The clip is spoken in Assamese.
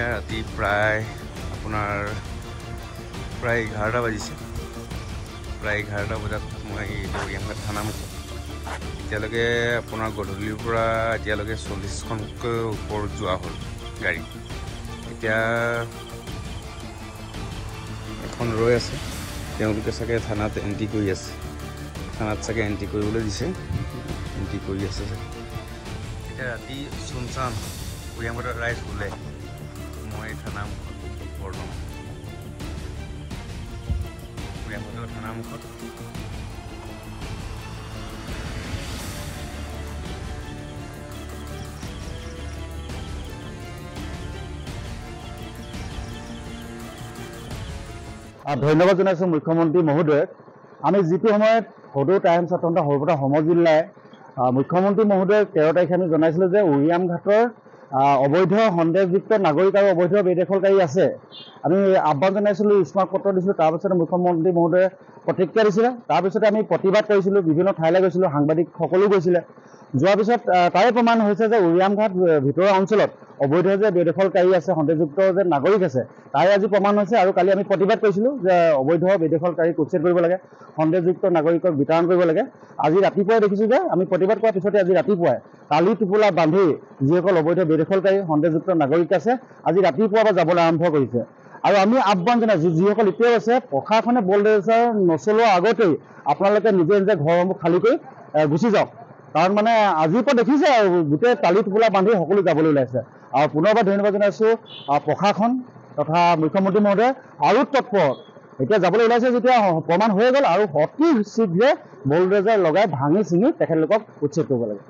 ৰাতি প্ৰায় আপোনাৰ প্ৰায় 11টা বাজিছে। প্ৰায় 11টা বজাত মই উৰিয়ামঘাট থানামুখত এতিয়ালৈকে আপোনাৰ গধূলিৰ পৰা এতিয়ালৈকে 40খনতকৈ ওপৰত যোৱা হ'ল গাড়ী। এতিয়া এখন ৰৈ আছে, তেওঁলোকে চাগে থানাত এণ্ট্ৰি কৰি আছে। থানাত চাগে এণ্ট্ৰি কৰিবলৈ দিছে, এণ্ট্ৰি কৰি আছে চাগে। এতিয়া ৰাতি চুনচান উৰিয়ামঘাটত ৰাইজ ওলাই মই থানামুখত বৰ্তমান উৰিয়ামঘাটৰ থানামুখত ধন্যবাদ জনাইছোঁ মুখ্যমন্ত্ৰী মহোদয়ক। আমি যিটো সময়ত সদৌ টাইমছ তথা সৰ্বদা সমজিল্লাই মুখ্যমন্ত্ৰী মহোদয়ক 13 তাৰিখে আমি জনাইছিলোঁ যে উৰিয়ামঘাটৰ অবৈধ সন্দেহযুক্ত নাগৰিক আৰু অবৈধ বেদখলকাৰী আছে। আমি আহ্বান জনাইছিলোঁ, স্মাৰক পত্ৰ দিছিলোঁ। তাৰপিছতে মুখ্যমন্ত্ৰী মহোদয়ে প্ৰতিক্ৰিয়া দিছিলে। তাৰপিছতে আমি প্ৰতিবাদ কৰিছিলোঁ, বিভিন্ন ঠাইলৈ গৈছিলোঁ, সাংবাদিকসকলো গৈছিলে। যোৱাৰ পিছত তাৰে প্ৰমাণ হৈছে যে উৰিয়ামঘাট ভিতৰুৱা অঞ্চলত অবৈধ যে বেদখলকাৰী আছে, সন্দেহযুক্ত যে নাগৰিক আছে, তাৰে আজি প্ৰমাণ হৈছে। আৰু কালি আমি প্ৰতিবাদ কৰিছিলোঁ যে অবৈধ বেদখলকাৰীক উচ্ছেদ কৰিব লাগে, সন্দেহযুক্ত নাগৰিকক বিতৰণ কৰিব লাগে। আজি ৰাতিপুৱাই দেখিছোঁ যে আমি প্ৰতিবাদ কৰাৰ পিছতে আজি ৰাতিপুৱাই টালি টোপোলা বান্ধি যিসকল অবৈধ বেদখলকাৰী সন্দেহযুক্ত নাগৰিক আছে, আজি ৰাতিপুৱাৰ পৰা যাবলৈ আৰম্ভ কৰিছে। আৰু আমি আহ্বান জনাইছোঁ, যিসকল এতিয়াও আছে, প্ৰশাসনে বলডেজাৰ নচলোৱাৰ আগতেই আপোনালোকে নিজে নিজে ঘৰসমূহ খালী কৰি গুচি যাওক। কাৰণ মানে আজিৰ পৰা দেখিছে আৰু গোটেই টালি টোপোলা বান্ধি সকলো যাবলৈ ওলাইছে। আৰু পুনৰবাৰ ধন্যবাদ জনাইছোঁ প্ৰশাসন তথা মুখ্যমন্ত্ৰী মহোদয় আৰু তৎপৰ। এতিয়া যাবলৈ ওলাইছে যেতিয়া প্ৰমাণ হৈ গ'ল, আৰু অতি শীঘ্ৰে বলডেজাৰ লগাই ভাঙি চিঙি তেখেতলোকক উচ্ছেদ কৰিব লাগে।